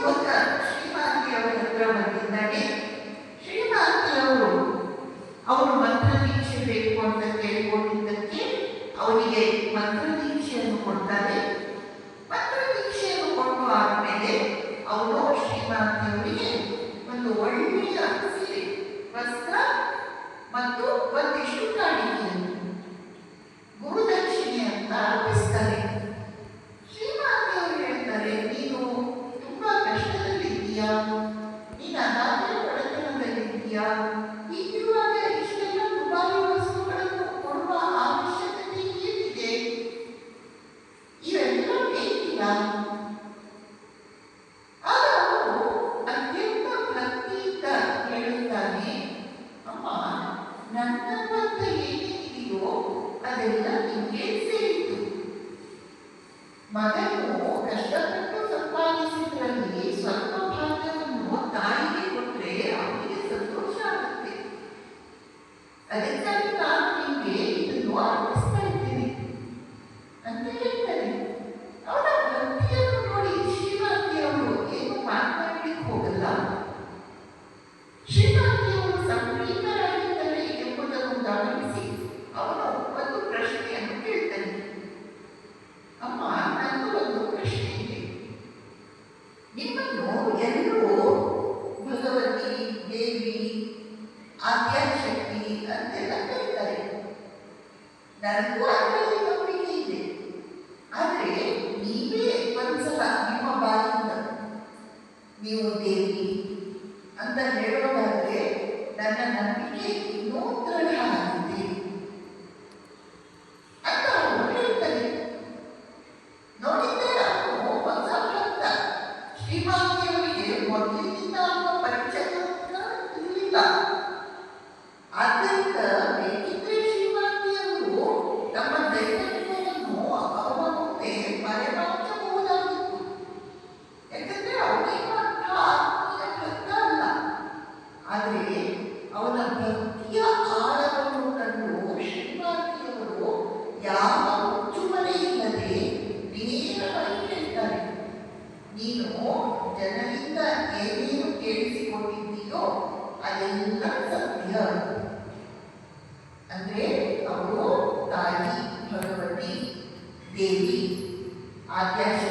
ಯುವಕ ಶ್ರೀಮಾತೆಯವರ ಹತ್ರ ಬಂದಿದ್ದಾನೆ. ಶ್ರೀಮಾತೆಯವರು ಅವನು ಮಂತ್ರ ದೀಕ್ಷೆ ಬೇಕು ಅಂತ ಕೇಳಿಕೊಂಡಿದ್ದಕ್ಕೆ ಅವನಿಗೆ ಮಂತ್ರ ದೀಕ್ಷೆಯನ್ನು ಕೊಡ್ತಾರೆ. ಮಂತ್ರ ದೀಕ್ಷೆಯನ್ನು ಕೊಟ್ಟು ಆದಮೇಲೆ ಅವನು ಶ್ರೀಮಾತೆಯವರಿಗೆ ಒಂದು ಒಳ್ಳೆಯ ಸೀರೆ, ವಸ್ತ್ರ ಮತ್ತು ಒಂದಿಷ್ಟು ಕಾಣಿಕೆಯನ್ನು ಗುರುದಕ್ಷಿಣೆ ಅಂತ ಅರ್ಪಿಸ್ತಾರೆ. ಶ್ರೀಮಾತೆಯವರು ಹೇಳ್ತಾರೆ, ನೀನು ತುಂಬಾ ಕಷ್ಟದಲ್ಲಿದ್ದೀಯಾ, ನೀನು ಅನಾಥ ಬಡತನದಲ್ಲಿದ್ದೀಯಾ, ಹೀಗಿರುವಾಗ ಇಷ್ಟೆಲ್ಲ ದುಬಾರಿ ವಸ್ತುಗಳನ್ನು ಕೊಡುವ ಅವಶ್ಯಕತೆ ಏನಿದೆ? ಇವೆಲ್ಲ ಬೇಕಿಲ್ಲ. ಆಗ ಅವರು ಅತ್ಯಂತ ಭಕ್ತಿಯಿಂದ ಹೇಳುತ್ತಾನೆ, ಅಮ್ಮ, ನನ್ನ ಬಂದ ಏನೇನಿದೆಯೋ ಅದೆಲ್ಲ ನಿಮಗೆ ಸೇರಿತು. ಮಗನು ಕಷ್ಟಪಟ್ಟು ಸಂಪಾದಿಸಿದ್ರಲ್ಲಿ ಸ್ವಲ್ಪ ಭಾಗವನ್ನು ತಾಯಿಗೆ ಕೊಟ್ಟರೆ ಅವನಿಗೆ ಸಂತೋಷ ಆಗುತ್ತೆ. ಅದಕ್ಕಾಗಿ ನಾನು ನಿಮಗೆ ಇದನ್ನು ಅರ್ಪಿಸ್ತಾ ಇದ್ದೇನೆ ಅಂತ ಹೇಳ್ತಾರೆ. ಅವರ ಭಕ್ತಿಯನ್ನು ನೋಡಿ ಶ್ರೀಮಾತೆಯವರು ಏನು ಮಾತನಾಡಲಿಕ್ಕೆ ಹೋಗಲ್ಲ. ಶ್ರೀಮಾತೆಯವರು ಸಂಪ್ರೀತರಾಗಿದ್ದಾರೆ ಎಂಬುದನ್ನು ಗಮನಿಸಿ ಅವನು ಒಂದು ಪ್ರಶ್ನೆಯನ್ನು ಕೇಳ್ತಾನೆ. ಅಮ್ಮ, ನಂದು ಒಂದು ಪ್ರಶ್ನೆ ಇದೆ. ನಿಮ್ಮನ್ನು ಎಲ್ಲರೂ ಭಗವತಿ, ದೇವಿ, ಆದ್ಯಾಶಕ್ತಿ ಅಂತೆಲ್ಲ ಕರೀತಾರೆ. ನನಗೂ ಅದರಲ್ಲಿ ನಂಬಿಕೆ ಇದೆ. ಆದರೆ ನೀವೇ ಒಂದ್ಸಲ ನಿಮ್ಮ ಬಾಯಿಂದ ನೀವು ದೇವಿ ಅಂತ ಹೇಳೋದಾದ್ರೆ ನನ್ನ ನಂಬಿಕೆ ಇನ್ನೂ ದೃಢ ಆಗಿದೆ ಅಂತ ಅವನು ಹೇಳ್ತಾನೆ. ನೋಡಿದ್ದೆ ಅವನು ಹೊಸ ಭಕ್ತ. ಶ್ರೀಮಾತೆಯವರಿಗೆ ಮೊದಲಿನಿಂದ ಅವನ ಪರಿಚಯ ಇರಲಿಲ್ಲ. ಆದ್ದರಿಂದ ಬೇಕಿದ್ರೆ ಶ್ರೀಮಾತೆಯವರು ತಮ್ಮ ದೈವತ್ವವನ್ನು ಅವನ ಮುಂದೆ ಮರೆಮಾಚಬಹುದಾಗಿತ್ತು. ಯಾಕಂದ್ರೆ ಅವನೇನು ಅಂತ ಆತ್ಮೀಯ ಭಕ್ತ ಅಲ್ಲ. ಆದರೆ ಅವನ ಭಕ್ತಿಯ ಆಳವನ್ನು ಕಂಡು ಶ್ರೀಮಾತೆಯವರು ಯಾವ ಮುಚ್ಚುಮರೆ ಇಲ್ಲದೆ ನೇರವಾಗಿ ಹೇಳ್ತಾರೆ, ನೀನು ಜನರಿಂದ ಏನೇನು ಕೇಳಿಸಿಕೊಂಡಿದ್ದೀಯೋ ಅದೆಲ್ಲ ಸತ್ಯ. ಅಂದ್ರೆ ಅವರು ತಾಯಿ, ಭಗವತಿ, ದೇವಿ, ಆದ್ಯಾಶಕ್ತಿ